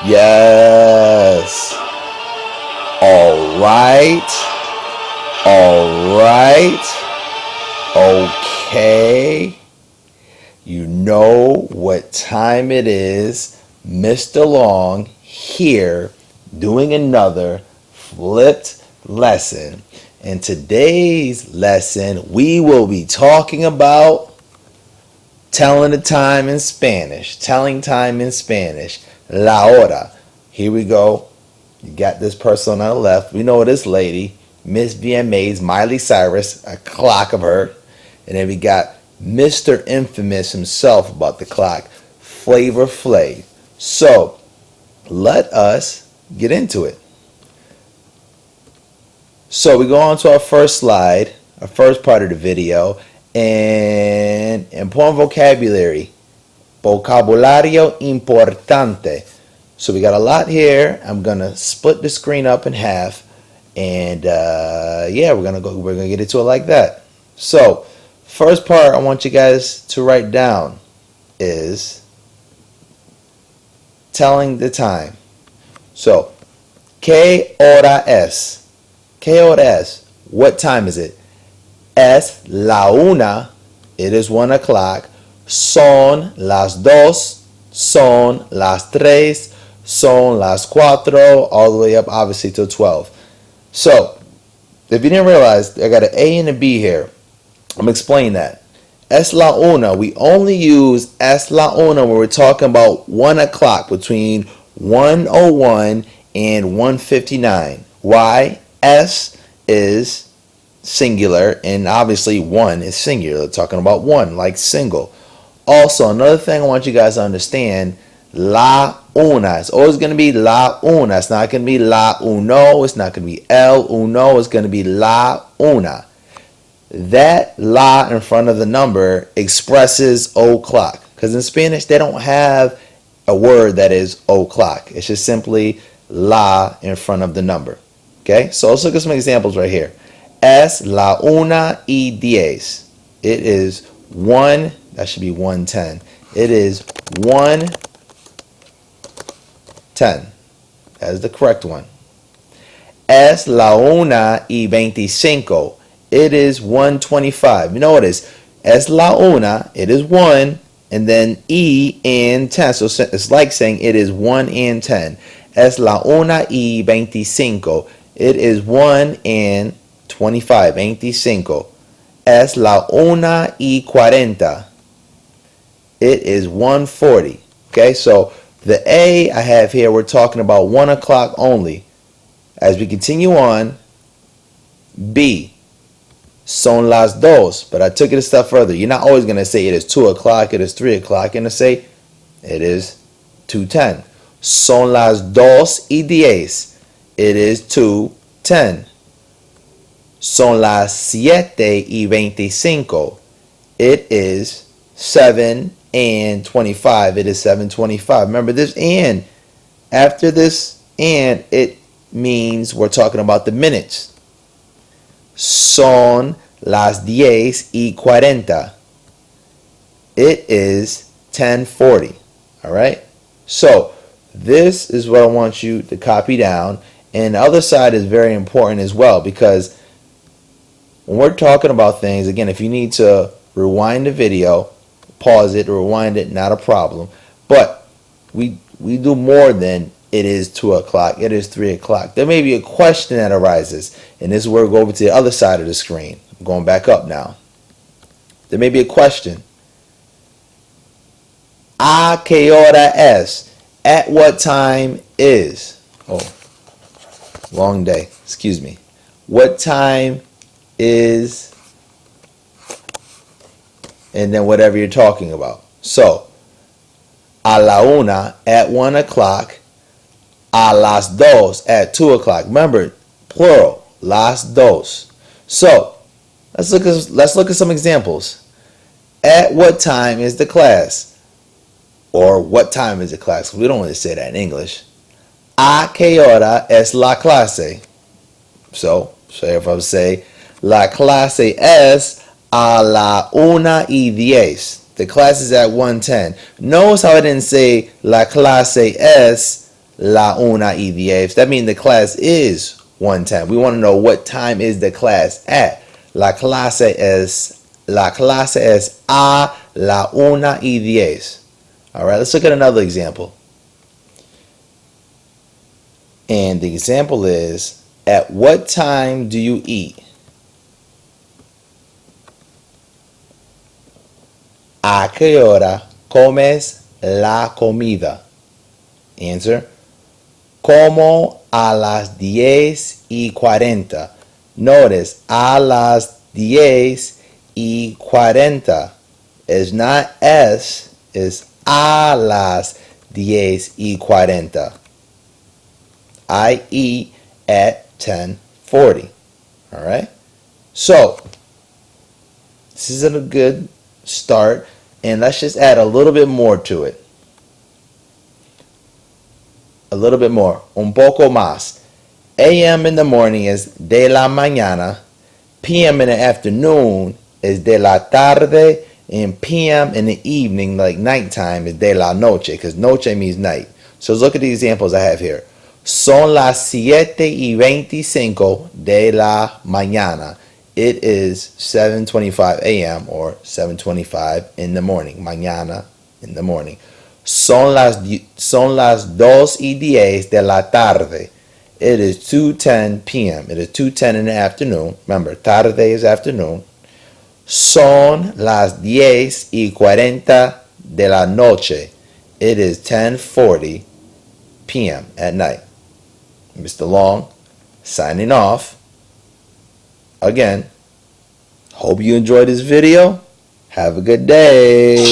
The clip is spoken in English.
Yes. All right. All right. Okay. You know what time it is. Mr. Long here doing another flipped lesson. In today's lesson, we will be talking about telling the time in Spanish. Telling time in Spanish. La hora. Here we go. You got this person on the left. We know this lady, Miss VMA's Miley Cyrus, a clock of her. And then we got Mr. Infamous himself about the clock, Flavor Flav. So, let us get into it. So, we go on to our first slide, our first part of the video, and important vocabulary. Vocabulario importante. So, we got a lot here. I'm going to split the screen up in half, and yeah, we're going to get into it like that. So, first part I want you guys to write down is telling the time. So, ¿qué hora es? ¿Qué hora es? What time is it? Es la una. It is 1 o'clock. Son las dos. Son las tres. Son las cuatro. All the way up, obviously, till 12. So, if you didn't realize, I got an A and a B here. I'm going to explain that. Es la una. We only use es la una when we're talking about 1 o'clock, between 1:01 and 1:59. Why? Es is singular, and obviously 1 is singular. Talking about 1, like single. Also, another thing I want you guys to understand, la una. It's always going to be la una. It's not going to be la uno. It's not going to be el uno. It's going to be la una. That la in front of the number expresses o'clock. Because in Spanish, they don't have a word that is o'clock. It's just simply la in front of the number. Okay, so let's look at some examples right here. Es la una y diez. It is 1, that should be 1:10. It is 1:10. That is the correct one. Es la una y veinticinco. It is 1:25. You know what it is? Es la una, it is 1, and then y and 10. So it's like saying it is 1 and 10. Es la una y veinticinco. It is 1 and 25. 25. Es la una y cuarenta. It is 1:40. Okay, so the A I have here, we're talking about 1 o'clock only. As we continue on, B. Son las dos. But I took it a step further. You're not always going to say it is 2 o'clock, it is 3 o'clock. You're going to say it is 2:10. Son las dos y diez. It is 2:10. Son las siete y veinticinco. It is 7 and 25. It is 7:25. Remember this and. After this and, it means we're talking about the minutes. Son las 10:40. It is 10:40. All right? So, this is what I want you to copy down. And the other side is very important as well, because when we're talking about things, again, if you need to rewind the video, pause it, rewind it, not a problem. But we do more than it is 2 o'clock, it is 3 o'clock. There may be a question that arises, and this is where we go over to the other side of the screen. I'm going back up now. There may be a question. ¿A qué hora es? At what time is? Oh, long day. Excuse me. What time is? And then whatever you're talking about. So, a la una, at 1 o'clock. A las dos, at 2 o'clock. Remember, plural. Las dos. So, let's look at some examples. At what time is the class? Or what time is the class? We don't really say that in English. ¿A qué hora es la clase? So if I say la clase es a la 1:10. The class is at 1:10. Notice how I didn't say la clase es la 1:10. That means the class is 1:10. We want to know what time is the class at. La clase es a la 1:10. All right, let's look at another example. And the example is, at what time do you eat? ¿A qué hora comes la comida? Answer, como a las 10:40. Notice, a las 10:40. It's not es, it's a las 10:40. I eat at 10:40. All right? So, this is a good start, and let's just add a little bit more to it. A little bit more. Un poco más. AM in the morning is de la mañana. PM in the afternoon is de la tarde. And PM in the evening, like nighttime, is de la noche, because noche means night. So look at the examples I have here. Son las 7:25 de la mañana. It is 7:25 a.m. or 7:25 in the morning. Mañana, in the morning. Son las 2:10 de la tarde. It is 2:10 p.m. It is 2:10 in the afternoon. Remember, tarde is afternoon. Son las 10:40 de la noche. It is 10:40 p.m. at night. Mr. Long, signing off. Again, hope you enjoyed this video. Have a good day.